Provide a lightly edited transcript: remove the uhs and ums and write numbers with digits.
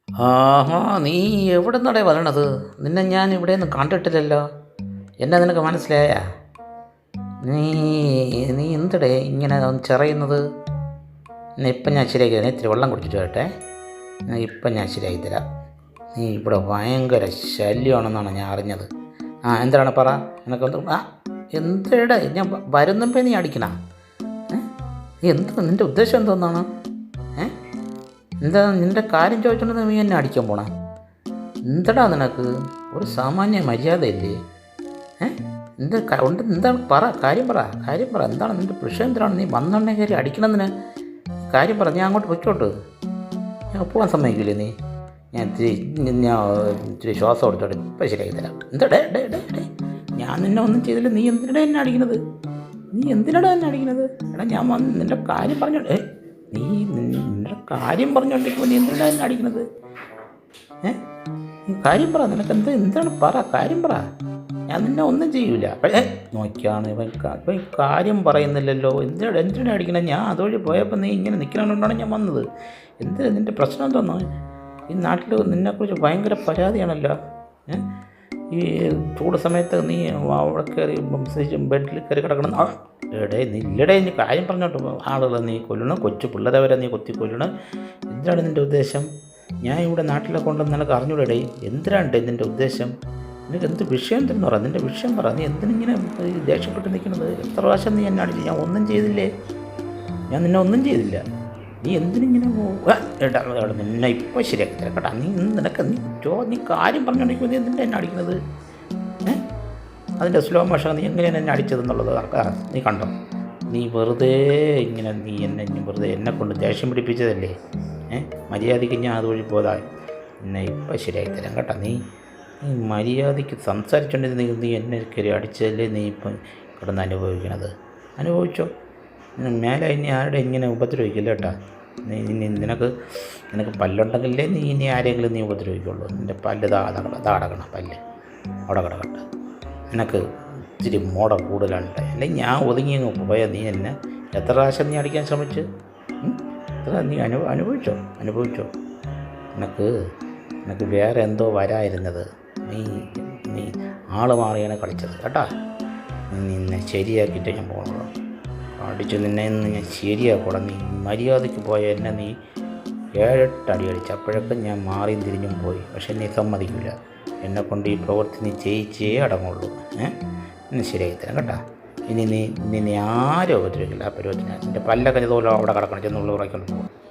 ആഹാ, നീ എവിടെ നിന്നാടേ വരണത്? നിന്നെ ഞാൻ ഇവിടെ ഒന്നും കണ്ടിട്ടില്ലല്ലോ. എന്നെ നിനക്ക് മനസ്സിലായ? നീ നീ എന്തടേ ഇങ്ങനെ ചെറയുന്നത്? ഇപ്പം ഞാൻ ശരിയാക്കി തരാം. ഇത്തിരി വെള്ളം കുടിച്ചിട്ട് വരട്ടെ. ഇപ്പം ഞാൻ ശരിയാക്കി തരാം. നീ ഇവിടെ ഭയങ്കര ശല്യമാണെന്നാണ് ഞാൻ അറിഞ്ഞത്. എന്താണ് പറ. നിനക്ക് എന്തേടെ ഞാൻ വരുന്നുമ്പേ നീ അടിക്കണ? നിൻ്റെ ഉദ്ദേശം എന്തോന്നാണ്? എന്താ നിൻ്റെ കാര്യം ചോദിച്ചോണ്ട് നീ എന്നെ അടിക്കാൻ പോണേ? എന്തടാ നിനക്ക് ഒരു സാമാന്യ മര്യാദയില്ലേ? എന്താണ് പറ, കാര്യം പറ. എന്താണ് നിൻ്റെ വിഷയം? എന്തിനാണ് നീ വന്നെണ്ണ കയറി അടിക്കണമെന്ന്? കാര്യം പറ, ഞാൻ അങ്ങോട്ട് പൊയ്ക്കോട്ട്. ഞാൻ പോകാൻ സമ്മതിക്കില്ലേ നീ? ഞാൻ ഇത്തിരി ശ്വാസം കൊടുത്തോട്ടെ. ഇപ്പം ശരിയാക്കി തരാം. എന്താ ഞാൻ നിന്നെ ഒന്നും ചെയ്തില്ല. നീ എന്തിനാ എന്നെ അടിക്കണത്? എടാ ഞാൻ വന്ന് നിൻ്റെ കാര്യം പറഞ്ഞോട്ടെ. നീ നിൻ്റെ കാര്യം പറഞ്ഞോണ്ടിരിക്കുമ്പോൾ നീ എന്തിനാ എന്നെ അടിക്കണത്? നീ കാര്യം പറ. നിനക്ക് എന്താണ് പറ, കാര്യം പറ. ഞാൻ നിന്നെ ഒന്നും ചെയ്യൂല. നോക്കിയാണ് ഇവൻ കാര്യം പറയുന്നില്ലല്ലോ. എന്തിനാ അടിക്കണേ? ഞാൻ അതുവഴി പോയപ്പോൾ നീ ഇങ്ങനെ നിൽക്കണമെന്നുകൊണ്ടാണ് ഞാൻ വന്നത്. നിൻ്റെ പ്രശ്നം എന്തോന്നോ? ഈ നാട്ടിൽ നിന്നെക്കുറിച്ച് ഭയങ്കര പരാതിയാണല്ലോ. ഈ ചൂട് സമയത്ത് നീ അവിടെ കയറി ബെഡിൽ കയറി കിടക്കണം. ഇല്ലടേ നീ കാര്യം പറഞ്ഞോട്ട് ആളുകളെ നീ കൊല്ലണം, കൊച്ചു പിള്ളേരെ വരെ നീ കൊല്ലണം. എന്താണ് നിൻ്റെ ഉദ്ദേശം? ഞാൻ ഇവിടെ നാട്ടിലെ കൊണ്ടെന്ന് നിനക്ക് അറിഞ്ഞൂടേ? എന്തിനാണ്ടേ നിൻ്റെ ഉദ്ദേശം? നിനക്ക് എന്ത് വിഷയം എന്തെന്ന് പറ. നിൻ്റെ വിഷയം പറ. നീ എന്തിനിങ്ങനെ ദേഷ്യപ്പെട്ട് നിൽക്കുന്നത്? എത്ര പ്രാവശ്യം നീ എന്നെ അടിച്ചു? ഞാൻ ഒന്നും ചെയ്തില്ലേ? ഞാൻ നിന്നെ ഒന്നും ചെയ്തില്ല. നീ എന്തിനിങ്ങനെ നിന്നെ ഇപ്പോൾ ശരിയാക്കി തരാം കേട്ടോ. നീ കാര്യം പറഞ്ഞുകൊണ്ടിരിക്കുമ്പോൾ നീ എന്തിനാണ് എന്നെ അടിക്കുന്നത്? അതിൻ്റെ സ്ലോ മോഷൻ നീ എങ്ങനെയാണ് എന്നെ അടിച്ചതെന്നുള്ളത് നീ കണ്ടോ? നീ വെറുതെ എന്നെ കൊണ്ട് ദേഷ്യം പിടിപ്പിച്ചതല്ലേ? മര്യാദയ്ക്ക് ഞാൻ അതുവഴി പോയതായി. എന്നെ ഇപ്പം ശരിയാക്കി തരാം കേട്ടോ. നീ മര്യാദയ്ക്ക് സംസാരിച്ചുകൊണ്ടിരുന്നെങ്കിൽ നീ എന്നെ കയറി അടിച്ചതല്ലേ നീ ഇപ്പം കിടന്ന് അനുഭവിച്ചോ. മേലെ ഇനി ആരുടെ ഇങ്ങനെ ഉപദ്രവിക്കില്ല കേട്ടോ. നിനക്ക് പല്ലുണ്ടെങ്കിലേ നീ ഇനി ആരെങ്കിലും നീ ഉപദ്രവിക്കുള്ളൂ. നിൻ്റെ പല്ല് അടക്കണം. പല്ല് അവിടെ കിടക്കട്ടെ. നിനക്ക് ഇച്ചിരി മോട കൂടുതലുണ്ട്. അല്ലെങ്കിൽ ഞാൻ ഒതുങ്ങി പോയാൽ നീ എന്നെ എത്ര പ്രാവശ്യം നീ അടിക്കാൻ ശ്രമിച്ച്? നീ അനുഭവിച്ചോ. നിനക്ക് വേറെ എന്തോ വരായിരുന്നത്. നീ ആള് മാറിയാണ് കളിച്ചത് കേട്ടോ. നിന്നെ ശരിയാക്കിയിട്ട് ഞാൻ പോകണല്ലോ. അടിച്ച് നിന്നെ ഞാൻ ശരിയാക്കണം. നീ മര്യാദയ്ക്ക് പോയ എന്നെ നീ 7-8 അടി അടിച്ച്. അപ്പോഴൊക്കെ ഞാൻ മാറിയും തിരിഞ്ഞും പോയി. പക്ഷെ നീ സമ്മതിക്കില്ല. എന്നെക്കൊണ്ട് ഈ പ്രവൃത്തി നീ ചെയ്യിച്ചേ അടങ്ങുള്ളൂ. എന്നെ ശരിയാക്കി തരാം കേട്ടോ. ഇനി നീ ആരും ഉപദ്രവിക്കില്ല. ആ പരുവത്തിന് നിൻ്റെ പല്ലൊക്കെ ഇതുപോലെ അവിടെ കിടക്കണം. ചെന്നുള്ള ഉറക്കൊണ്ട് പോകും.